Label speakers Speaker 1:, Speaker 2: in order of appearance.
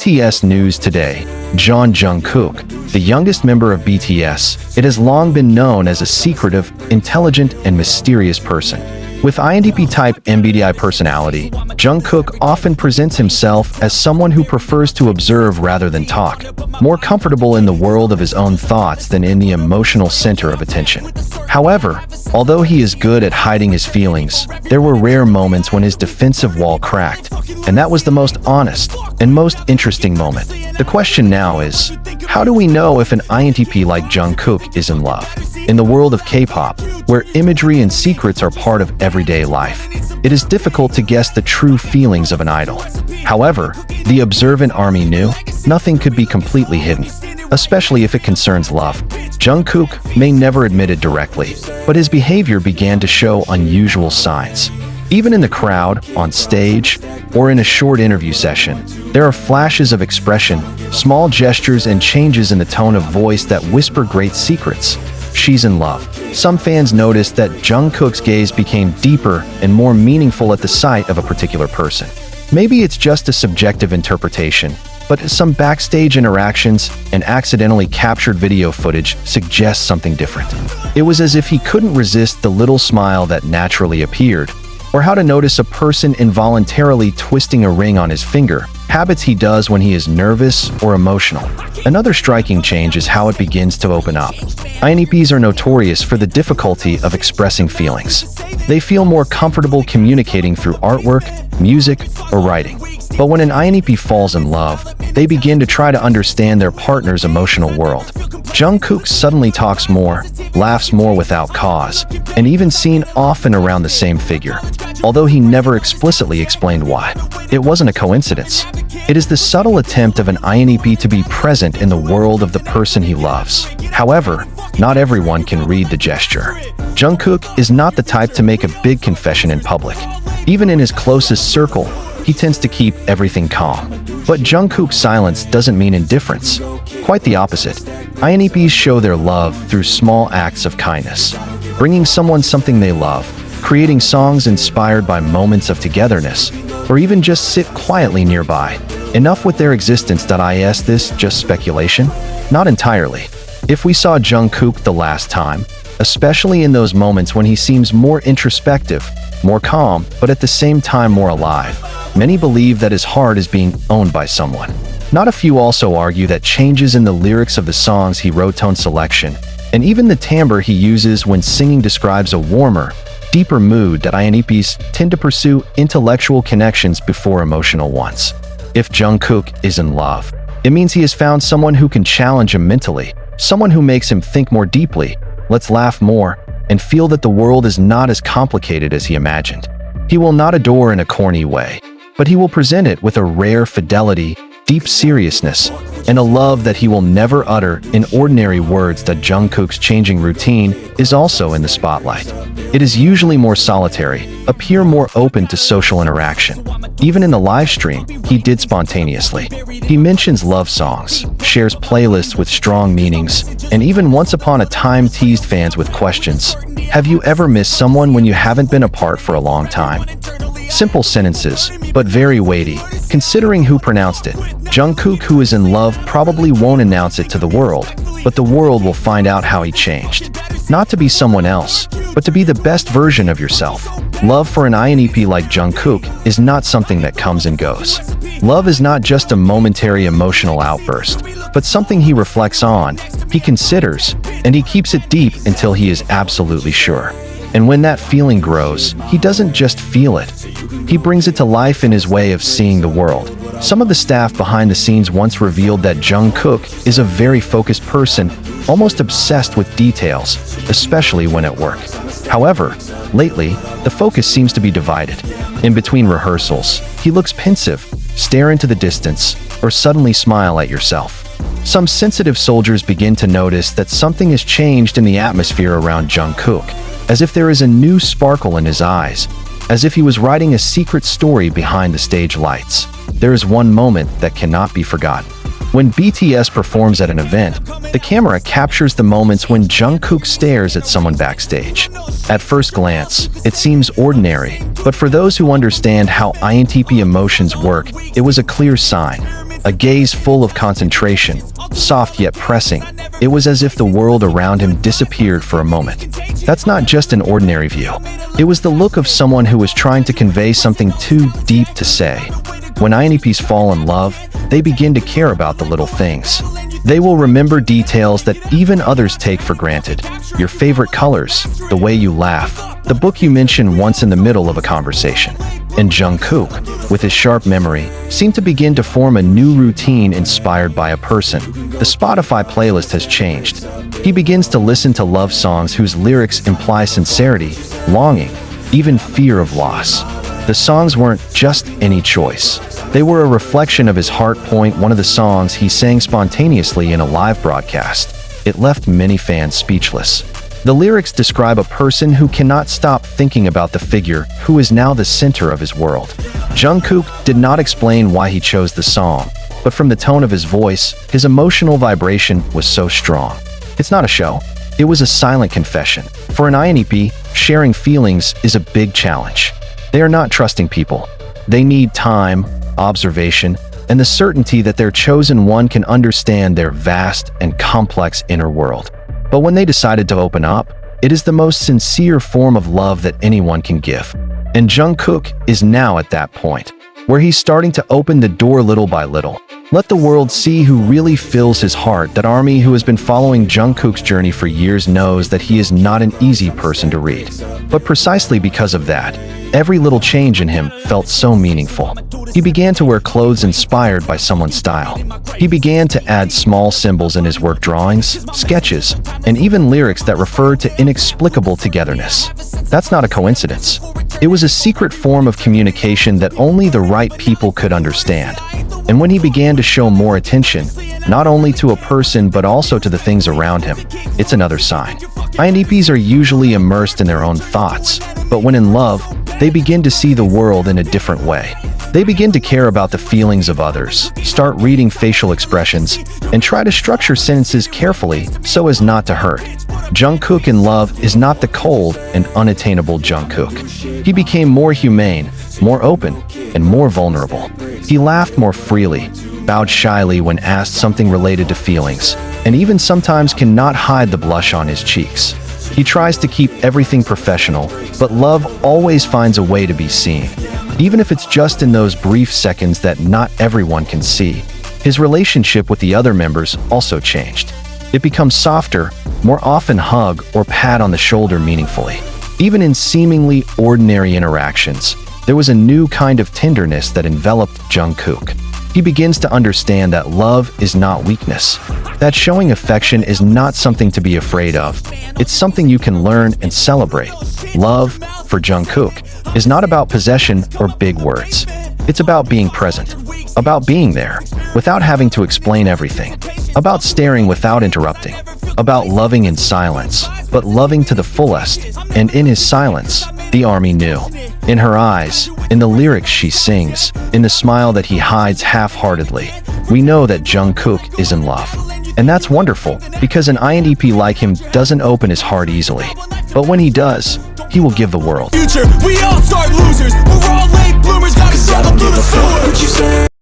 Speaker 1: BTS news today. Jungkook, the youngest member of BTS, it has long been known as a secretive, intelligent, and mysterious person. With INTP-type MBTI personality, Jungkook often presents himself as someone who prefers to observe rather than talk, more comfortable in the world of his own thoughts than in the emotional center of attention. However, although he is good at hiding his feelings, there were rare moments when his defensive wall cracked, and that was the most honest and most interesting moment. The question now is, how do we know if an INTP like Jungkook is in love? In the world of K-pop, where imagery and secrets are part of everyday life, it is difficult to guess the true feelings of an idol. However, the observant army knew nothing could be completely hidden, especially if it concerns love. Jungkook may never admit it directly, but his behavior began to show unusual signs. Even in the crowd, on stage, or in a short interview session, there are flashes of expression, small gestures, and changes in the tone of voice that whisper great secrets. She's in love. Some fans noticed that Jungkook's gaze became deeper and more meaningful at the sight of a particular person. Maybe it's just a subjective interpretation, but some backstage interactions and accidentally captured video footage suggest something different. It was as if he couldn't resist the little smile that naturally appeared, or how to notice a person involuntarily twisting a ring on his finger, habits he does when he is nervous or emotional. Another striking change is how it begins to open up. INTPs are notorious for the difficulty of expressing feelings. They feel more comfortable communicating through artwork, music, or writing. But when an INTP falls in love, they begin to try to understand their partner's emotional world. Jungkook suddenly talks more, laughs more without cause, and even seen often around the same figure, although he never explicitly explained why. It wasn't a coincidence. It is the subtle attempt of an INTP to be present in the world of the person he loves. However, not everyone can read the gesture. Jungkook is not the type to make a big confession in public. Even in his closest circle, he tends to keep everything calm. But Jungkook's silence doesn't mean indifference. Quite the opposite. INTPs show their love through small acts of kindness. Bringing someone something they love, creating songs inspired by moments of togetherness, or even just sit quietly nearby. Enough with their existence. Is this just speculation? Not entirely. If we saw Jungkook the last time, especially in those moments when he seems more introspective, more calm, but at the same time more alive, many believe that his heart is being owned by someone. Not a few also argue that changes in the lyrics of the songs he wrote, tone selection, and even the timbre he uses when singing describes a warmer, deeper mood. That INTPs tend to pursue intellectual connections before emotional ones. If Jungkook is in love, it means he has found someone who can challenge him mentally, someone who makes him think more deeply, let's laugh more, and feel that the world is not as complicated as he imagined. He will not adore in a corny way, but he will present it with a rare fidelity, deep seriousness, and a love that he will never utter in ordinary words. That Jungkook's changing routine is also in the spotlight. It is usually more solitary, appear more open to social interaction. Even in the live stream, he did spontaneously. He mentions love songs, shares playlists with strong meanings, and even once upon a time teased fans with questions. Have you ever missed someone when you haven't been apart for a long time? Simple sentences, but very weighty, considering who pronounced it. Jungkook, who is in love, probably won't announce it to the world, but the world will find out how he changed. Not to be someone else, but to be the best version of yourself. Love for an INTP like Jungkook is not something that comes and goes. Love is not just a momentary emotional outburst, but something he reflects on, he considers, and he keeps it deep until he is absolutely sure. And when that feeling grows, he doesn't just feel it. He brings it to life in his way of seeing the world. Some of the staff behind the scenes once revealed that Jungkook is a very focused person, almost obsessed with details, especially when at work. However, lately, the focus seems to be divided. In between rehearsals, he looks pensive, stare into the distance, or suddenly smile at yourself. Some sensitive soldiers begin to notice that something has changed in the atmosphere around Jungkook, as if there is a new sparkle in his eyes, as if he was writing a secret story behind the stage lights. There is one moment that cannot be forgotten. When BTS performs at an event, the camera captures the moments when Jungkook stares at someone backstage. At first glance, it seems ordinary, but for those who understand how INTP emotions work, it was a clear sign. A gaze full of concentration, soft yet pressing. It was as if the world around him disappeared for a moment. That's not just an ordinary view. It was the look of someone who was trying to convey something too deep to say. When INTPs fall in love, they begin to care about the little things. They will remember details that even others take for granted. Your favorite colors, the way you laugh, the book you mention once in the middle of a conversation. And Jungkook, with his sharp memory, seemed to begin to form a new routine inspired by a person. The Spotify playlist has changed. He begins to listen to love songs whose lyrics imply sincerity, longing, even fear of loss. The songs weren't just any choice. They were a reflection of his heart. One of the songs he sang spontaneously in a live broadcast. It left many fans speechless. The lyrics describe a person who cannot stop thinking about the figure who is now the center of his world. Jungkook did not explain why he chose the song, but from the tone of his voice, his emotional vibration was so strong. It's not a show. It was a silent confession. For an INTP, sharing feelings is a big challenge. They are not trusting people. They need time, observation, and the certainty that their chosen one can understand their vast and complex inner world. But when they decided to open up, it is the most sincere form of love that anyone can give. And Jungkook is now at that point, where he's starting to open the door little by little. Let the world see who really fills his heart. That army who has been following Jungkook's journey for years knows that he is not an easy person to read. But precisely because of that, every little change in him felt so meaningful. He began to wear clothes inspired by someone's style. He began to add small symbols in his work drawings, sketches, and even lyrics that refer to inexplicable togetherness. That's not a coincidence. It was a secret form of communication that only the right people could understand. And when he began to show more attention, not only to a person but also to the things around him, it's another sign. INTPs are usually immersed in their own thoughts, but when in love, they begin to see the world in a different way. They begin to care about the feelings of others, start reading facial expressions, and try to structure sentences carefully so as not to hurt. Jungkook in love is not the cold and unattainable Jungkook. He became more humane, more open, and more vulnerable. He laughed more freely, bowed shyly when asked something related to feelings, and even sometimes cannot hide the blush on his cheeks. He tries to keep everything professional, but love always finds a way to be seen, even if it's just in those brief seconds that not everyone can see. His relationship with the other members also changed. It becomes softer, more often hug or pat on the shoulder meaningfully. Even in seemingly ordinary interactions, there was a new kind of tenderness that enveloped Jungkook. He begins to understand that love is not weakness, that showing affection is not something to be afraid of. It's something you can learn and celebrate. Love, for Jungkook, is not about possession or big words. It's about being present, about being there, without having to explain everything, about staring without interrupting, about loving in silence, but loving to the fullest. And in his silence, the army knew. In her eyes, in the lyrics she sings, in the smile that he hides half-heartedly, we know that Jungkook is in love. And that's wonderful, because an INTP like him doesn't open his heart easily. But when he does, he will give the world.
Speaker 2: We all start losers. We're all late bloomers. Gotta